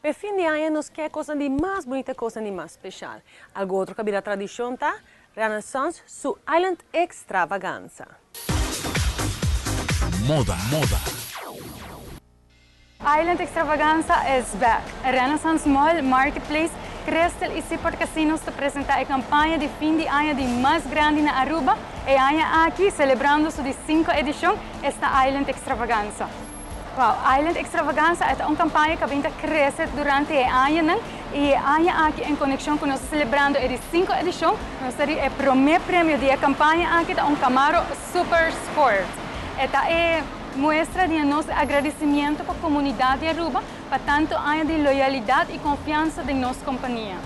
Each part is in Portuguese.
Per fin de año nos queda cosa de más bonita, cosa de más especial. Algo otro que había la tradición está Renaissance, su Island Extravaganza. Moda. Island Extravaganza is back. Renaissance Mall Marketplace Crystal e Seaport Casinos te apresenta a campanha de fim de ano de mais grande na Aruba e año aqui celebrando sua 5ª edição esta Island Extravaganza. Wow, Island Extravaganza é uma campanha que vem crescer durante o ano e año aqui em conexão com nós celebrando a 5ª edição. Nós temos o primeiro prêmio da campanha aqui um Camaro Super Sport. Esta é muestra de nosso agradecimento para a comunidade de Aruba para tanto anos de loyalidade e confiança em nossa companhia.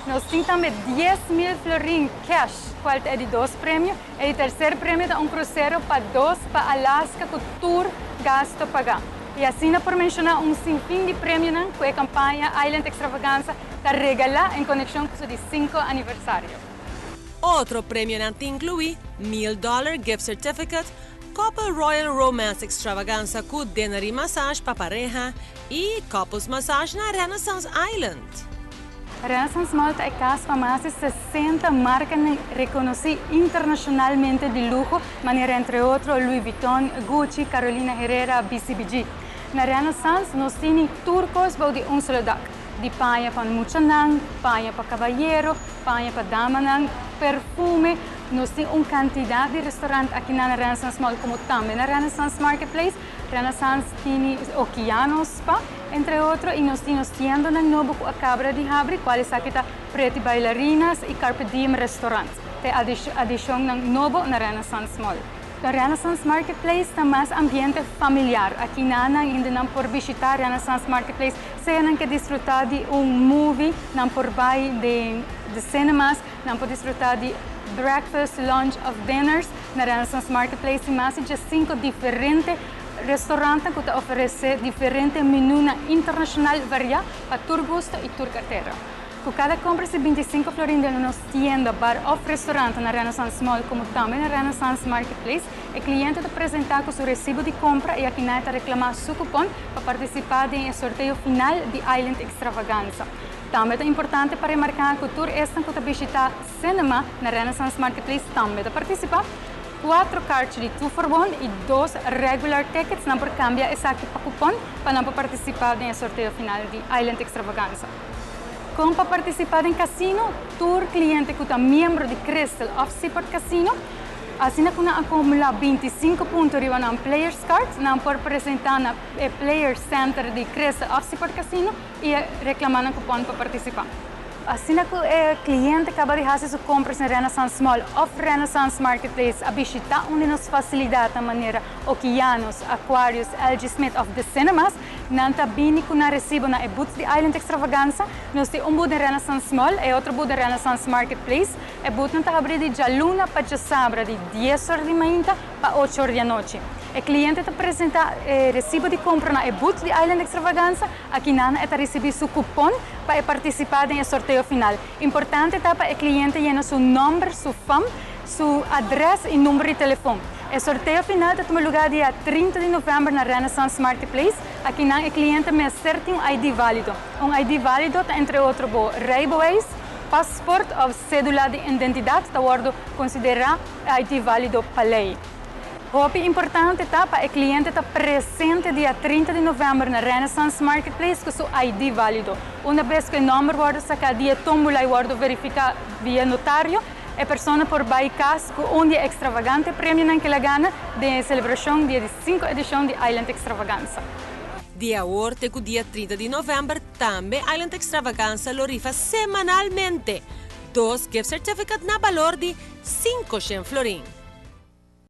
Nós temos também 10.000 florins cash, qual é de 2 prêmios, e o terceiro prêmio é cruzeiro para 2 para Alaska com tour gasto pagar. E assim, por mencionar sinfim de prêmios que a campanha Island Extravaganza está regalada em conexão com o 5º aniversário. Outro prêmio inclui $1,000 gift certificate, Couple Royal Romance Extravaganza com denari massage para pareja e couples massage na Renaissance Island. Renaissance Mall é casa para mais de 60 marcas reconhecidas internacionalmente de luxo, maneira entre outros Louis Vuitton, Gucci, Carolina Herrera, BCBG. Na Renaissance, nós temos turcos de só dag. De panha para muchanang, panha para cavalheiro, panha para damanang, perfume. Nós temos uma quantidade de restaurantes aqui na Renaissance Mall, como também na Renaissance Marketplace. Renaissance tem Okeanos Spa, entre outros, e nós temos tiendas novo com a Cabra de Habri, quais aqui está Pretty Bailarinas e Carpe Diem Restaurantes. Tem adição novo na Renaissance Mall. Na Renaissance Marketplace tem mais ambiente familiar. Aqui ainda não por visitar Renaissance Marketplace, seja não que desfrutar de movie, não por vai de cinemas, não por desfrutar de breakfast, lunch of dinners. Na Renaissance Marketplace tem mais de 5 diferentes restaurantes que oferecem diferentes menus internacionais variados para tour gusto e tour carteira. Com cada compra de 25 florins na nossa tienda, bar ou restaurante na Renaissance Mall, como também na Renaissance Marketplace, o cliente te apresentar com seu recibo de compra e aqui está reclamar seu cupom para participar do sorteio final de Island Extravaganza. Também é importante para remarcar que o tour que visitar cinema na Renaissance Marketplace também participar. 4 cards de 2-for-1 e 2 regular tickets não por cambia esse aqui para cupom para não participar do sorteio final de Island Extravaganza. Como para participar em casino, tour cliente que é membro de Crystal of Seaport Casino, assim que não acumula 25 pontos na Players Cards, não pode apresentar na Player Center de Crystal of Seaport Casino e reclamar um cupom para participar. Assim que o cliente acaba de fazer sua compra na Renaissance Mall ou Renaissance Marketplace, a visitar uma das facilidades da maneira Okeanos, Aquarius, LG Smith of the Cinemas, não está bem com o recibo na booth de Island Extravaganza. Nós temos booth de Renaissance Mall e outro booth de Renaissance Marketplace. O booth está aberto de luna para sábado, de 10 horas da manhã para 8 horas da noite. O cliente te apresenta recibo de compra na booth de Island Extravaganza, aqui não está receber seu cupom para participar do sorteio final. Importante é para o cliente llenar seu nome, sua fama, sua adresse e número de telefone. O sorteio final tem lugar dia 30 de novembro na Renaissance Marketplace. Aqui não o cliente me certo um ID válido. Um ID válido entre outros Railways, passport ou cédula de identidade, está considerado ID válido para lei. O importante é para o cliente estar presente dia 30 de novembro na Renaissance Marketplace com seu ID válido. Uma vez que o número é sacado dia tómbola e verificado via notário, a pessoa por vai casa com um dia extravagante prêmio que ela ganha de celebração dia 5ª edição de Island Extravaganza. Dia 8 e dia 30 de novembro também Island Extravaganza lo rifa semanalmente. 2 gift certificates na valor de 500 florins.